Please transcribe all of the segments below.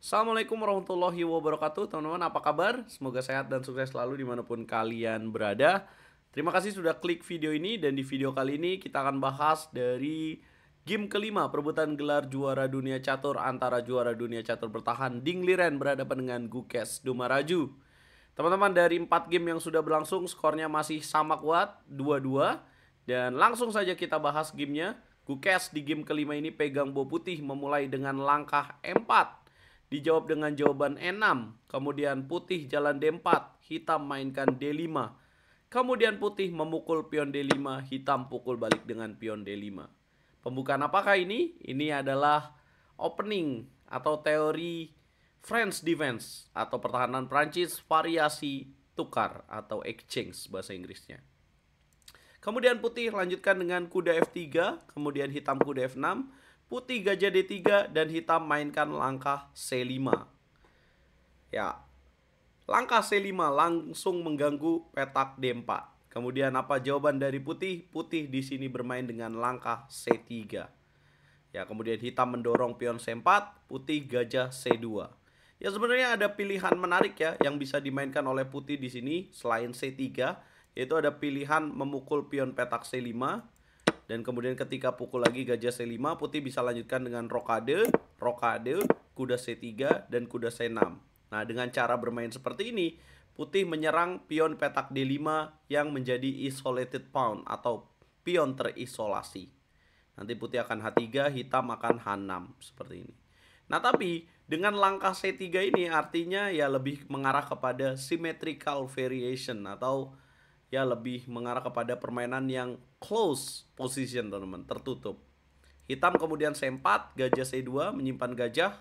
Assalamualaikum warahmatullahi wabarakatuh. Teman-teman, apa kabar? Semoga sehat dan sukses selalu dimanapun kalian berada. Terima kasih sudah klik video ini. Dan di video kali ini kita akan bahas dari game kelima perebutan gelar juara dunia catur antara juara dunia catur bertahan Ding Liren berhadapan dengan Gukes Dumaraju. Teman-teman, dari 4 game yang sudah berlangsung, skornya masih sama kuat, 2-2. Dan langsung saja kita bahas gamenya. Gukes di game kelima ini pegang bow putih memulai dengan langkah E4. Dijawab dengan jawaban E6. Kemudian putih jalan D4, hitam mainkan D5. Kemudian putih memukul pion D5, hitam pukul balik dengan pion D5. Pembukaan apakah ini? Ini adalah opening atau teori French defense atau pertahanan Prancis variasi tukar atau exchange bahasa Inggrisnya. Kemudian putih lanjutkan dengan kuda F3, kemudian hitam kuda F6, putih gajah D3, dan hitam mainkan langkah C5. Ya, langkah C5 langsung mengganggu petak D4. Kemudian apa jawaban dari putih? Putih di sini bermain dengan langkah C3. Ya, kemudian hitam mendorong pion C4, putih gajah C2. Ya, sebenarnya ada pilihan menarik ya yang bisa dimainkan oleh putih di sini selain C3, yaitu ada pilihan memukul pion petak C5. Dan kemudian ketika pukul lagi gajah C5, putih bisa lanjutkan dengan rokade, kuda C3, dan kuda C6. Nah, dengan cara bermain seperti ini, putih menyerang pion petak D5 yang menjadi isolated pawn atau pion terisolasi. Nanti putih akan H3, hitam akan H6, seperti ini. Nah, tapi dengan langkah C3 ini artinya ya lebih mengarah kepada symmetrical variation atau ya lebih mengarah kepada permainan yang close position, teman-teman, tertutup. Hitam kemudian C4, gajah C2 menyimpan gajah.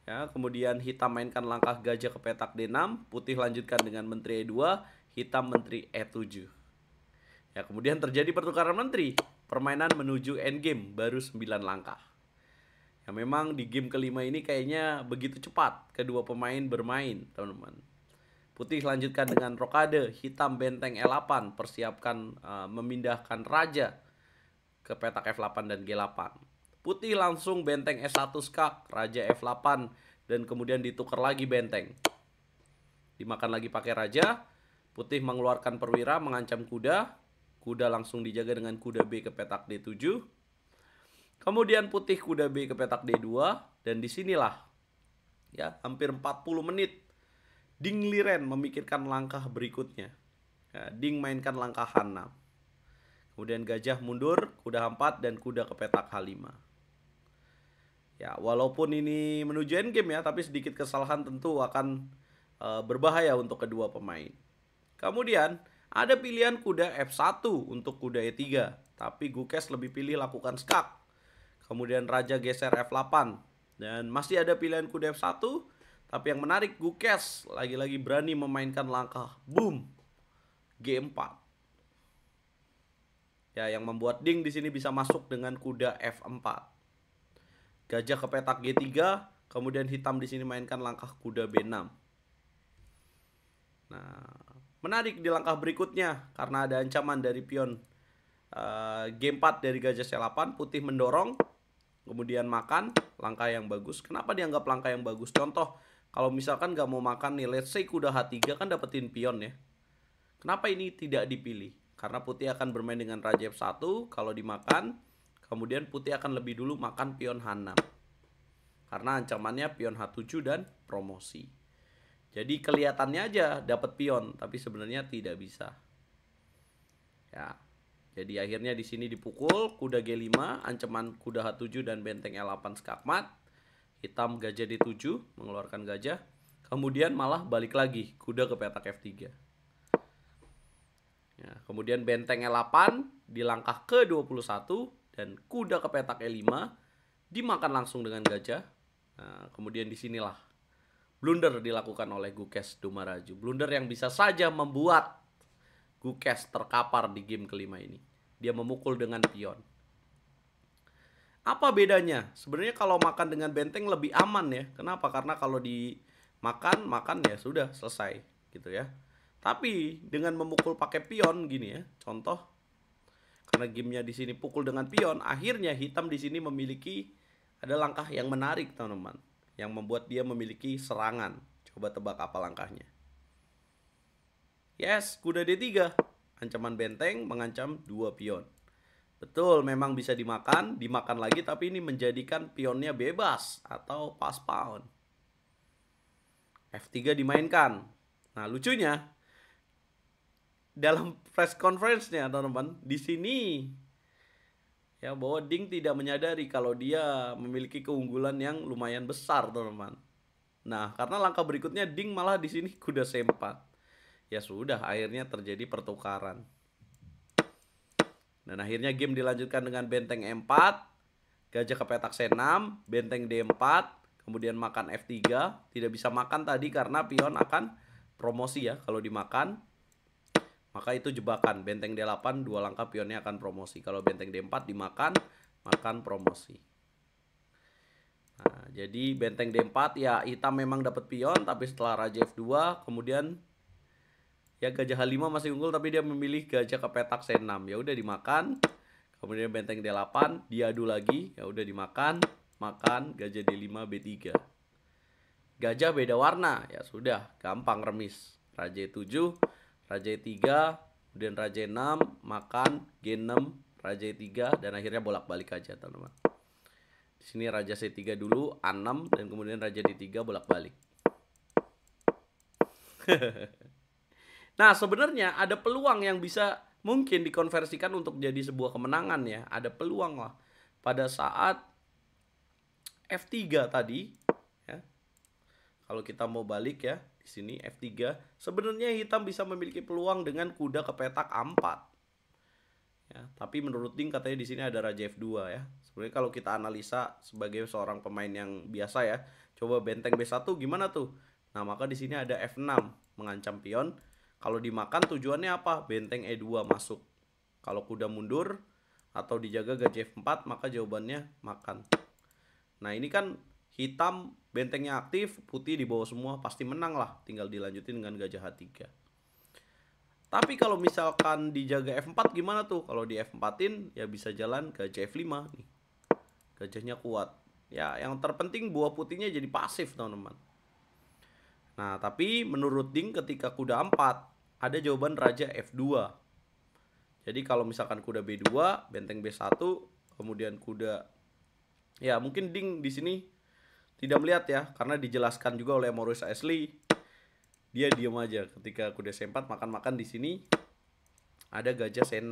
Ya, kemudian hitam mainkan langkah gajah ke petak D6, putih lanjutkan dengan menteri E2, hitam menteri E7. Ya, kemudian terjadi pertukaran menteri. Permainan menuju endgame baru 9 langkah. Ya, memang di game kelima ini kayaknya begitu cepat kedua pemain bermain, teman-teman. Putih lanjutkan dengan rokade, hitam benteng E8, persiapkan memindahkan raja ke petak F8 dan G8. Putih langsung benteng E1 skak, raja F8, dan kemudian ditukar lagi benteng. Dimakan lagi pakai raja, putih mengeluarkan perwira mengancam kuda, kuda langsung dijaga dengan kuda B ke petak D7. Kemudian putih kuda B ke petak D2, dan disinilah ya hampir 40 menit Ding Liren memikirkan langkah berikutnya. Ya, Ding mainkan langkah H6. Kemudian gajah mundur, kuda H4, dan kuda ke petak H5. Ya, walaupun ini menuju endgame ya, tapi sedikit kesalahan tentu akan berbahaya untuk kedua pemain. Kemudian ada pilihan kuda F1 untuk kuda E3, tapi Gukes lebih pilih lakukan skak. Kemudian raja geser F8. Dan masih ada pilihan kuda F1, tapi yang menarik Gukes lagi-lagi berani memainkan langkah boom G4. Ya, yang membuat Ding di sini bisa masuk dengan kuda F4. Gajah ke petak G3, kemudian hitam di sini mainkan langkah kuda B6. Nah, menarik di langkah berikutnya karena ada ancaman dari pion G4 dari gajah C8, putih mendorong, kemudian makan langkah yang bagus. Kenapa dianggap langkah yang bagus? Contoh, kalau misalkan nggak mau makan nih, let's say kuda H3 kan dapetin pion ya. Kenapa ini tidak dipilih? Karena putih akan bermain dengan raja F1, kalau dimakan, kemudian putih akan lebih dulu makan pion H6. Karena ancamannya pion H7 dan promosi. Jadi kelihatannya aja dapat pion, tapi sebenarnya tidak bisa. Ya. Jadi akhirnya di sini dipukul kuda G5, ancaman kuda H7 dan benteng E8 skakmat. Hitam gajah D7 mengeluarkan gajah. Kemudian malah balik lagi kuda ke petak F3. Ya, kemudian benteng E8 di langkah ke-21 dan kuda ke petak E5 dimakan langsung dengan gajah. Nah, kemudian disinilah blunder dilakukan oleh Gukes Dumaraju. Blunder yang bisa saja membuat Gukes terkapar di game kelima ini. Dia memukul dengan pion. Apa bedanya? Sebenarnya kalau makan dengan benteng lebih aman ya. Kenapa? Karena kalau dimakan ya sudah selesai gitu ya. Tapi dengan memukul pakai pion gini ya, contoh, karena gamenya di sini pukul dengan pion, akhirnya hitam di sini memiliki ada langkah yang menarik, teman-teman. yang membuat dia memiliki serangan. Coba tebak apa langkahnya? Yes, kuda D3. Ancaman benteng mengancam 2 pion. Betul, memang bisa dimakan lagi, tapi ini menjadikan pionnya bebas atau pass pawn. F3 dimainkan. Nah, lucunya dalam press conference-nya, teman-teman, di sini ya bahwa Ding tidak menyadari kalau dia memiliki keunggulan yang lumayan besar, teman-teman. Nah, karena langkah berikutnya Ding malah di sini kuda C4. Ya sudah, akhirnya terjadi pertukaran. Dan akhirnya game dilanjutkan dengan benteng E4, gajah ke petak C6, benteng D4, kemudian makan F3. Tidak bisa makan tadi karena pion akan promosi ya. Kalau dimakan, maka itu jebakan. Benteng D8, 2 langkah pionnya akan promosi. Kalau benteng D4 dimakan, makan promosi. Nah, jadi benteng D4 ya hitam memang dapat pion, tapi setelah raja F2, kemudian ya gajah H5 masih unggul tapi dia memilih gajah ke petak C6. Ya udah dimakan. Kemudian benteng D8 diadu lagi, ya udah dimakan, makan gajah D5 B3. Gajah beda warna, ya sudah gampang remis. Raja E7, raja E3, kemudian raja E6, makan G6, raja E3 dan akhirnya bolak-balik aja, teman-teman. Di sini raja C3 dulu, A6 dan kemudian raja D3 bolak-balik. Nah, sebenarnya ada peluang yang bisa mungkin dikonversikan untuk jadi sebuah kemenangan ya. Ada peluang lah pada saat F3 tadi ya. Kalau kita mau balik ya, di sini F3, sebenarnya hitam bisa memiliki peluang dengan kuda ke petak A4. Ya, tapi menurut Ding katanya di sini ada raja F2 ya. Sebenarnya kalau kita analisa sebagai seorang pemain yang biasa ya, coba benteng B1 gimana tuh? Nah, maka di sini ada F6 mengancam pion. Kalau dimakan tujuannya apa? Benteng E2 masuk. Kalau kuda mundur atau dijaga gajah F4, maka jawabannya makan. Nah, ini kan hitam bentengnya aktif, putih di bawah semua, pasti menang lah. Tinggal dilanjutin dengan gajah H3. Tapi kalau misalkan dijaga F4 gimana tuh? Kalau di F4-in ya bisa jalan gajah F5 nih. Gajahnya kuat. Ya, yang terpenting buah putihnya jadi pasif, teman-teman. Nah, tapi menurut Ding ketika kuda 4 ada jawaban raja F2. Jadi kalau misalkan kuda B2, benteng B1, kemudian kuda, ya mungkin Ding di sini tidak melihat ya, karena dijelaskan juga oleh Maurice Ashley. Dia diam aja ketika kuda C4 makan-makan di sini ada gajah C6.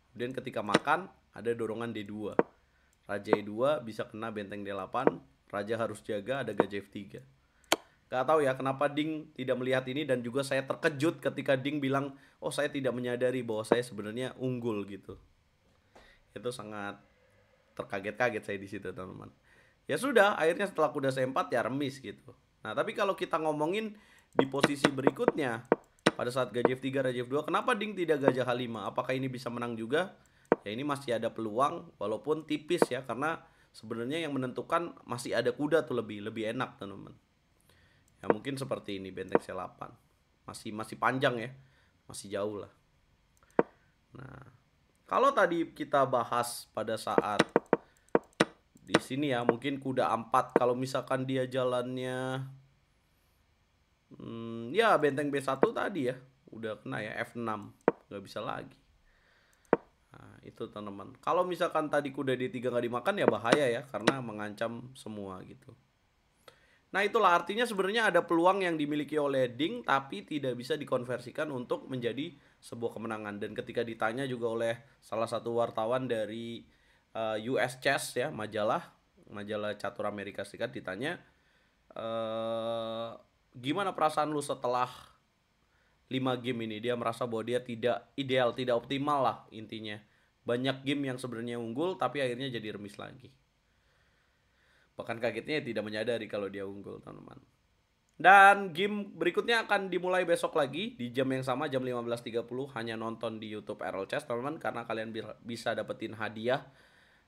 Kemudian ketika makan ada dorongan D2. Raja E2 bisa kena benteng D8, raja harus jaga ada gajah F3. Gak tahu ya kenapa Ding tidak melihat ini, dan juga saya terkejut ketika Ding bilang, oh saya tidak menyadari bahwa saya sebenarnya unggul gitu. Itu sangat terkaget-kaget saya di situ, teman-teman. Ya sudah, akhirnya setelah kuda C4 ya remis gitu. Nah, tapi kalau kita ngomongin di posisi berikutnya, pada saat gajah F3, raja F2, kenapa Ding tidak gajah H5? Apakah ini bisa menang juga? Ya ini masih ada peluang, walaupun tipis ya, karena sebenarnya yang menentukan masih ada kuda tuh lebih enak, teman-teman. Ya mungkin seperti ini benteng C8. Masih panjang ya. Masih jauh lah. Nah, kalau tadi kita bahas pada saat di sini ya, mungkin kuda A4 kalau misalkan dia jalannya ya benteng B1 tadi ya, udah kena ya F6, nggak bisa lagi. Nah, itu teman-teman. Kalau misalkan tadi kuda D3 nggak dimakan ya bahaya ya, karena mengancam semua gitu. Nah, itulah artinya sebenarnya ada peluang yang dimiliki oleh Ding tapi tidak bisa dikonversikan untuk menjadi sebuah kemenangan. Dan ketika ditanya juga oleh salah satu wartawan dari US Chess ya, majalah catur Amerika Serikat, ditanya gimana perasaan lu setelah 5 game ini. Dia merasa bahwa dia tidak ideal, tidak optimal lah intinya. Banyak game yang sebenarnya unggul tapi akhirnya jadi remis lagi. Bahkan kagetnya tidak menyadari kalau dia unggul, teman-teman. Dan game berikutnya akan dimulai besok lagi di jam yang sama, jam 15.30. Hanya nonton di YouTube RL Chess, teman-teman, karena kalian bisa dapetin hadiah,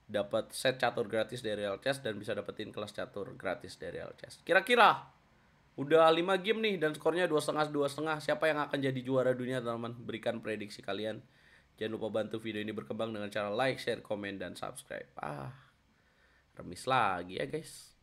dapat set catur gratis dari RL Chess, dan bisa dapetin kelas catur gratis dari RL Chess. Kira-kira udah 5 game nih dan skornya 2,5. Siapa yang akan jadi juara dunia, teman-teman? Berikan prediksi kalian. Jangan lupa bantu video ini berkembang dengan cara like, share, komen, dan subscribe. Remis lagi ya guys.